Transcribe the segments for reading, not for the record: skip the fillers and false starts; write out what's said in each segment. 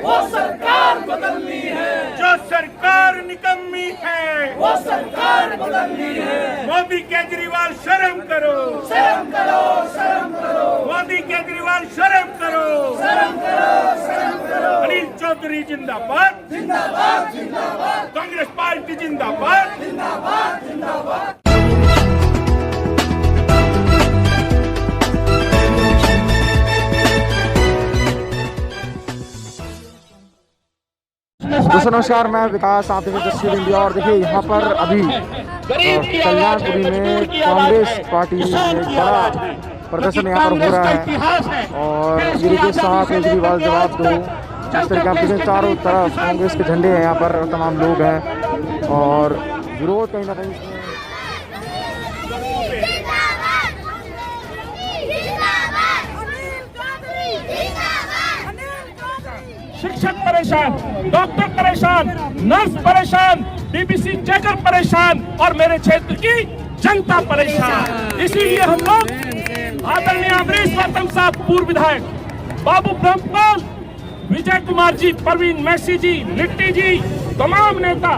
वो सरकार बदलनी है। जो सरकार निकम्मी है वो सरकार बदलनी है। मोदी केजरीवाल शर्म करो, शर्म करो, शर्म करो, मोदी केजरीवाल शर्म करो, शर्म करो, शर्म करो। अनिल चौधरी जिंदाबाद, जिंदाबाद, जिंदाबाद, कांग्रेस पार्टी जिंदाबाद, जिंदाबाद, जिंदाबाद। दोस्तों नमस्कार, मैं विकास, आप देख तस्वीर इंडिया। और देखिए यहाँ पर अभी कल्याणपुरी में कांग्रेस पार्टी में बड़ा प्रदर्शन यहाँ पर हो रहा है और ये देखिए साथ केजरीवाल जवाब दो, इस तरीके आप देखें चारों तरफ कांग्रेस के झंडे हैं, यहाँ पर तमाम लोग हैं और विरोध कहीं ना कहीं शिक्षक परेशान, डॉक्टर परेशान, नर्स परेशान, बीबीसी चेकर परेशान और मेरे क्षेत्र की जनता परेशान। इसीलिए हम लोग आदरणीय अमरीश गौतम साहब, पूर्व विधायक, बाबू ब्रह्मपाल, विजय कुमार जी, परवीन मैसी जी, लिट्टी जी, तमाम नेता,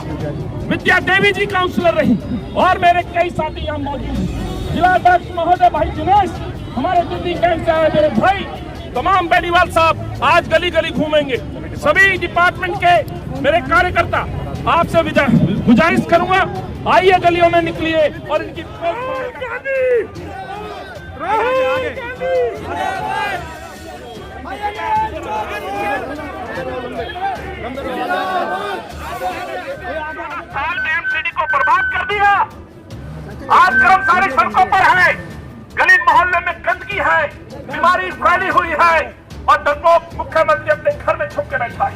विद्या देवी जी काउंसलर रही और मेरे कई साथी यहाँ मौजूद हैं। जिलाध्यक्ष महोदय भाई दिनेश, हमारे दिल्ली कैंप से आए मेरे भाई, तमाम बेनीवाल साहब आज गली गली घूमेंगे। सभी डिपार्टमेंट के मेरे कार्यकर्ता, आपसे गुजारिश करूंगा, आइए गलियों में निकलिए और इनकी एमसीडी को बर्बाद कर दिया। आज कर्मचारी सड़कों पर है, गली मोहल्ले में गंदगी है, बीमारी फैली हुई है और डरपोक मुख्यमंत्री अपने घर में छुप के बैठा है।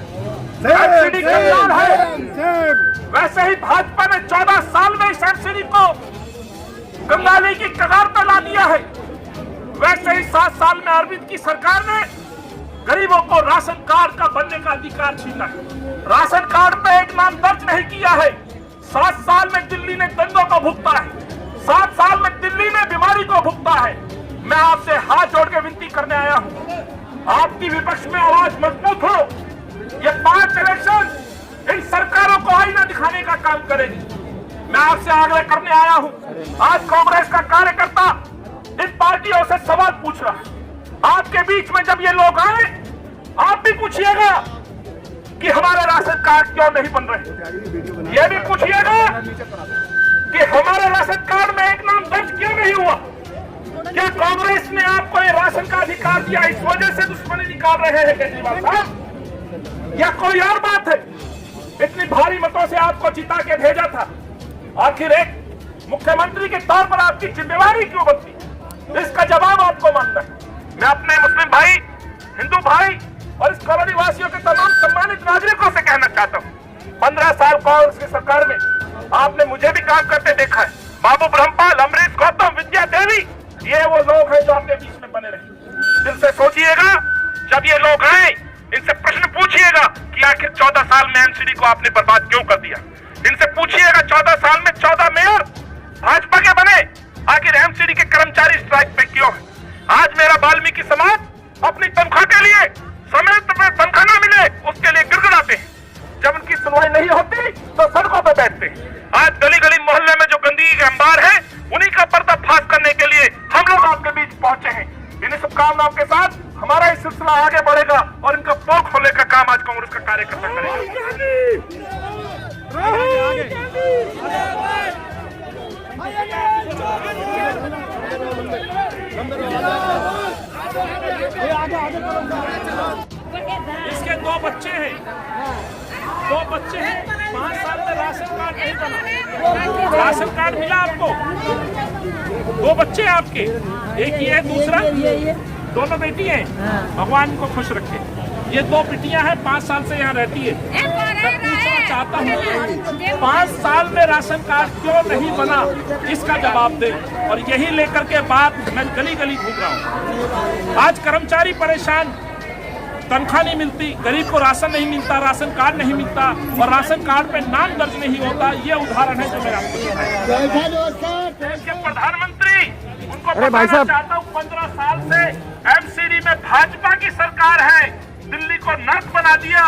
एमसीडी कंगाल है। वैसे ही भाजपा ने 14 साल में इस एमसीडी को कंगाली की कगार पर ला दिया है। वैसे ही 7 साल में अरविंद की सरकार ने गरीबों को राशन कार्ड का बनने का अधिकार छीना है। राशन कार्ड पे एक नाम दर्ज नहीं किया है। 7 साल में दिल्ली ने दंगों को भुगता है, 7 साल में दिल्ली ने बीमारी को भुगता है। मैं आपसे हाथ जोड़ के विनती करने आया हूं, आपकी विपक्ष में आवाज मजबूत हो। ये 5 इलेक्शन इन सरकारों को आईना दिखाने का काम करेगी। मैं आपसे आग्रह करने आया हूं, आज कांग्रेस का कार्यकर्ता इन पार्टियों से सवाल पूछ रहा है। आपके बीच में जब ये लोग आए, आप भी पूछिएगा कि हमारे राशन कार्ड क्यों नहीं बन रहे। ये भी पूछिएगा कि हमारे राशन कार्ड में एक नाम दर्ज क्यों नहीं हुआ। क्या कांग्रेस ने आपको ये राशन का अधिकार दिया, इस वजह से दुश्मनी निकाल रहे हैं केजरीवाल साहब, या कोई और बात है। इतनी भारी मतों से आपको जिता के भेजा था, आखिर एक मुख्यमंत्री के तौर पर आपकी जिम्मेवारी क्यों बनती, इसका जवाब आपको मानना है। मैं अपने मुस्लिम भाई, हिंदू भाई और इस कॉलोनी वासियों के तमाम सम्मानित नागरिकों से कहना चाहता हूँ, 15 साल कांग्रेस की सरकार में आपने मुझे भी काम करते देखा है। बाबू ब्रह्मपाल, अमरीश गौतम, विद्या देवी, ये वो लोग हैं जो आपके बीच में बने रहे। दिल से सोचिएगा, जब ये लोग आए इनसे प्रश्न पूछिएगा कि आखिर 14 साल में एमसीडी को आपने बर्बाद क्यों कर दिया। इनसे पूछिएगा 14 साल में 14 मेयर भाजपा के बने, आखिर एमसीडी के कर्मचारी स्ट्राइक पे क्यों है। आज मेरा वाल्मीकि समाज अपनी तनख्वाह के लिए समय में तनख्वाह न मिले उसके लिए गिड़गिड़ाते हैं। जब उनकी सुनवाई नहीं होती तो सड़कों पर बैठते हैं। आज गली गली मोहल्ले में जो गंदगी के अंबार है, उन्हीं का पर्दाफाश करने के लिए हम लोग आपके बीच पहुंचे हैं। इन्हीं शुभकामनाओं के साथ हमारा ये सिलसिला आगे बढ़ेगा और इनका पोल खोलने का काम आज कांग्रेस का कार्यकर्ता करेगा। इसके 2 बच्चे हैं, 5 साल में राशन कार्ड नहीं बना। राशन कार्ड मिला आपको, 2 बच्चे आपके, एक ये दूसरा, दोनों बेटी हैं, भगवान को खुश रखे। ये 2 बेटियां हैं, 5 साल से यहाँ रहती है। मैं पूछना चाहता हूँ 5 साल में राशन कार्ड क्यों नहीं बना, इसका जवाब दे। और यही लेकर के बात मैं गली गली घूम रहा हूँ। आज कर्मचारी परेशान, तनख्वाह नहीं मिलती, गरीब को राशन नहीं मिलता, राशन कार्ड नहीं मिलता और राशन कार्ड पे नाम दर्ज नहीं होता। ये उदाहरण है जो मैं आपको प्रधानमंत्री उनको बताना चाहता हूँ। 15 साल से एमसीडी में भाजपा की सरकार है, दिल्ली को नर्क बना दिया,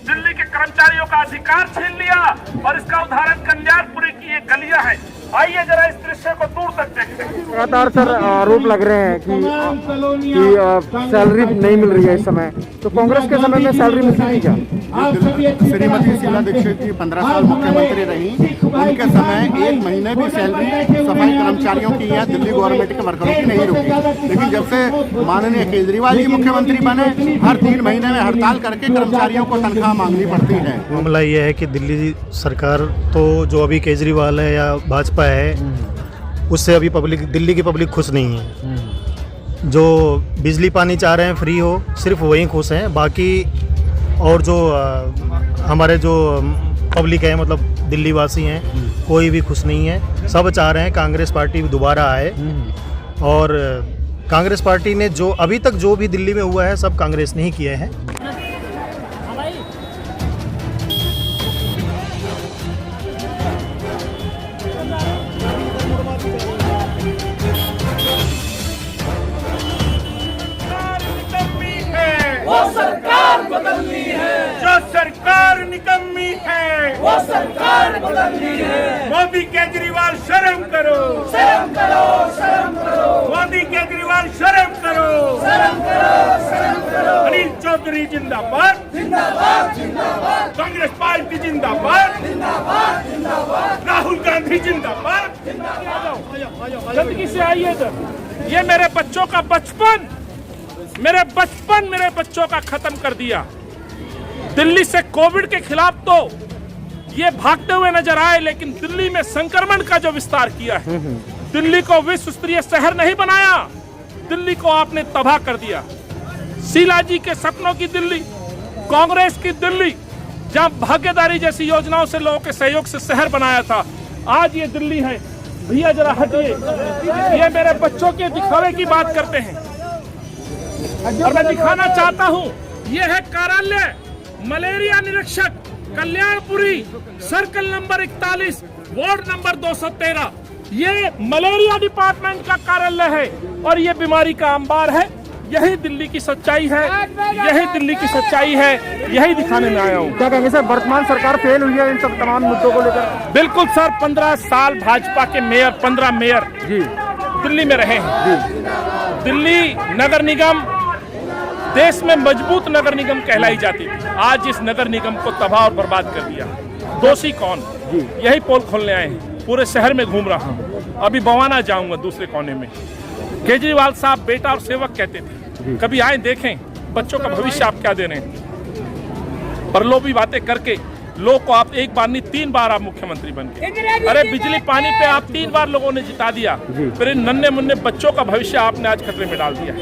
दिल्ली के कर्मचारियों का अधिकार छीन लिया। और इसका उदाहरण कल्याणपुरी की ये गलियां हैं। आइए जरा इस दृश्य को दूर तक देखते हैं। लगातार सर आरोप लग रहे हैं कि सैलरी नहीं मिल रही है इस समय, तो कांग्रेस के समय में सैलरी मिलती थी क्या? श्रीमती शीला दीक्षित जी 15 साल मुख्यमंत्री रही, उनके समय 1 महीने भी सैलरी सफाई कर्मचारियों की या दिल्ली गवर्नमेंट के वर्करों की नहीं रुकी। लेकिन जब से माननीय केजरीवाल जी मुख्यमंत्री बने, हर 3 महीने में हड़ताल करके कर्मचारियों को तनख्वाह मांगनी पड़ती है। मामला ये है कि दिल्ली सरकार तो जो अभी केजरीवाल है या भाजपा है, उससे अभी दिल्ली की पब्लिक खुश नहीं है। जो बिजली पानी चाह रहे हैं फ्री हो, सिर्फ वही खुश हैं। बाकी और जो हमारे जो पब्लिक है, मतलब दिल्ली वासी हैं, कोई भी खुश नहीं है। सब चाह रहे हैं कांग्रेस पार्टी दोबारा आए। और कांग्रेस पार्टी ने जो अभी तक जो भी दिल्ली में हुआ है, सब कांग्रेस ने ही किया है। वो सरकार बदलनी है, जो सरकार निकम्मी है, वो सरकार बदलनी है। मोदी केजरीवाल शर्म करो, शर्म करो, शर्म करो, मोदी केजरीवाल शर्म करो, शर्म करो, शर्म करो। अनिल चौधरी जिंदाबाद, जिंदाबाद, जिंदाबाद, कांग्रेस पार्टी जिंदाबाद, जिंदाबाद, जिंदाबाद, राहुल गांधी जिंदाबाद। जल्दी से आइए इधर। ये मेरे बच्चों का बचपन, मेरे बच्चों का खत्म कर दिया। दिल्ली से कोविड के खिलाफ तो ये भागते हुए नजर आए, लेकिन दिल्ली में संक्रमण का जो विस्तार किया है, दिल्ली को विश्व स्तरीय शहर नहीं बनाया, दिल्ली को आपने तबाह कर दिया। शीला जी के सपनों की दिल्ली, कांग्रेस की दिल्ली, जहां भागीदारी जैसी योजनाओं से लोगों के सहयोग से शहर बनाया था, आज ये दिल्ली है। भैया जरा हटिए, ये मेरे बच्चों के दिखावे की बात करते हैं। और मैं दिखाना चाहता हूं, ये है कार्यालय मलेरिया निरीक्षक Kalyanpuri, circle number 41, ward number 213। ये मलेरिया डिपार्टमेंट का कार्यालय है और ये बीमारी का अंबार है। यही दिल्ली की सच्चाई है, यही दिल्ली की सच्चाई है, यही दिखाने में आया हूँ। क्या कहेंगे सर, वर्तमान सरकार फेल हुई है इन सब तमाम मुद्दों को लेकर? बिल्कुल सर, 15 साल भाजपा के मेयर, 15 मेयर जी दिल्ली में रहे हैं। दिल्ली नगर निगम देश में मजबूत नगर निगम कहलाई जाती थी, आज इस नगर निगम को तबाह और बर्बाद कर दिया। दोषी कौन? यही पोल खोलने आए हैं। पूरे शहर में घूम रहा हूँ, अभी बवाना जाऊंगा दूसरे कोने में। केजरीवाल साहब बेटा और सेवक कहते थे, कभी आए देखें बच्चों का भविष्य आप क्या दे रहे हैं। प्रलोभी बातें करके लोग को आप एक बार नहीं 3 बार आप मुख्यमंत्री बन गए। अरे बिजली पानी पे आप 3 बार लोगों ने जिता दिया, फिर इन नन्हे मुन्ने बच्चों का भविष्य आपने आज खतरे में डाल दिया।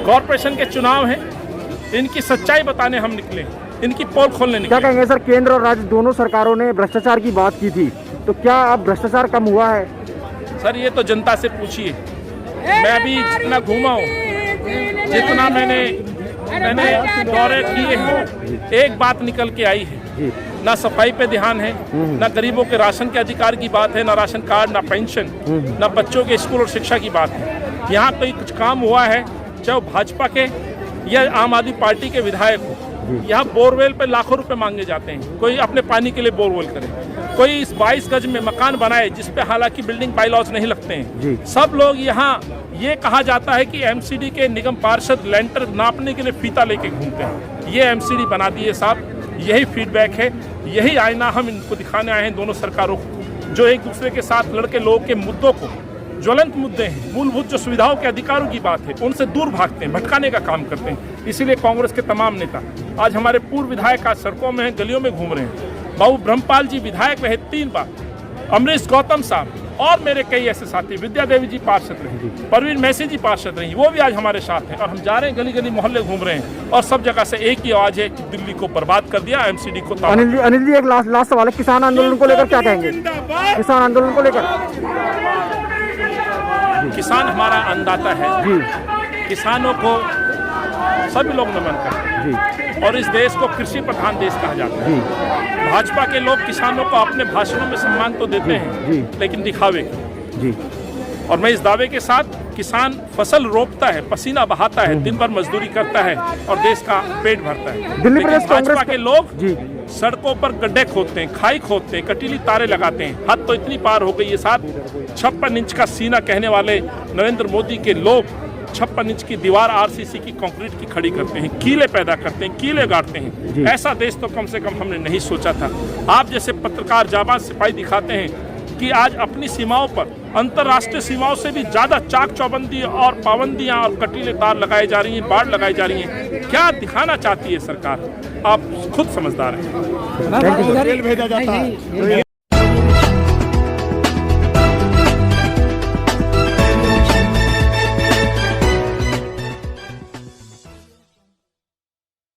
कॉर्पोरेशन के चुनाव हैं, इनकी सच्चाई बताने हम निकले, इनकी पोल खोलने निकले। क्या कहेंगे सर, केंद्र और राज्य दोनों सरकारों ने भ्रष्टाचार की बात की थी, तो क्या अब भ्रष्टाचार कम हुआ है? सर ये तो जनता से पूछिए। मैं अभी जितना घूमा हूँ, जितना मैंने दौरे किए हैं, एक बात निकल के आई है, ना सफाई पे ध्यान है, ना गरीबों के राशन के अधिकार की बात है, ना राशन कार्ड, ना पेंशन, ना बच्चों के स्कूल और शिक्षा की बात है। यहाँ कोई कुछ काम हुआ है, चाहे भाजपा के या आम आदमी पार्टी के विधायक हो। यहाँ बोरवेल पे लाखों रुपए मांगे जाते हैं, कोई अपने पानी के लिए बोरवेल करे, कोई इस 22 गज में मकान बनाए जिसपे हालांकि बिल्डिंग बायलॉज नहीं लगते हैं। सब लोग यहाँ ये कहा जाता है कि एमसीडी के निगम पार्षद लेंटर नापने के लिए फीता लेके घूमते हैं। ये एमसीडी बना दिए साहब, यही फीडबैक है, यही आईना हम इनको दिखाने आए हैं दोनों सरकारों को, जो एक दूसरे के साथ लड़के लोगों के मुद्दों को, ज्वलंत मुद्दे हैं, मूलभूत जो सुविधाओं के अधिकारों की बात है, उनसे दूर भागते हैं, भटकाने का काम करते हैं। इसीलिए कांग्रेस के तमाम नेता, आज हमारे पूर्व विधायक आज सड़कों में हैं, गलियों में घूम रहे हैं। बाबू ब्रह्मपाल जी विधायक रहे 3 बार, अमरीश गौतम साहब और मेरे कई ऐसे साथी, विद्या देवी जी पार्षद रही, परवीन मैसी जी पार्षद रही, वो भी आज हमारे साथ हैं। और हम जा रहे हैं, गली गली मोहल्ले घूम रहे हैं, और सब जगह से एक ही आवाज है कि दिल्ली को बर्बाद कर दिया, एमसीडी को। अनिल जी एक लास्ट सवाल है, किसान आंदोलन को लेकर क्या कहेंगे? किसान आंदोलन को लेकर किसान हमारा अन्नदाता है जी, किसानों को सभी लोग नमन करते हैं और इस देश को कृषि प्रधान देश कहा जाता है। भाजपा के लोग किसानों को अपने भाषणों में सम्मान तो देते हैं, लेकिन दिखावे जी। और मैं इस दावे के साथ, किसान फसल रोपता है, पसीना बहाता है, दिन भर मजदूरी करता है और देश का पेट भरता है। दिल्ली लेकिन प्रदेश कांग्रेस भाजपा के लोग जी सड़कों पर गड्ढे खोदते हैं, खाई खोदते हैं, कटीली तारे लगाते हैं। हद तो इतनी पार हो गई है। 56 इंच का सीना कहने वाले नरेंद्र मोदी के लोग 56 इंच की दीवार आरसीसी की कंक्रीट की खड़ी करते हैं, कीले पैदा करते हैं, कीले गाड़ते हैं। ऐसा देश तो कम से कम हमने नहीं सोचा था। आप जैसे पत्रकार जाबाज सिपाही दिखाते हैं कि आज अपनी सीमाओं पर अंतर्राष्ट्रीय सीमाओं से भी ज्यादा चाक चौबंदी और पाबंदियां और कटीले तार लगाई जा रही हैं, बाढ़ लगाई जा रही हैं। क्या दिखाना चाहती है सरकार? आप खुद समझदार हैं। Thank you sir. भेजा जाता है।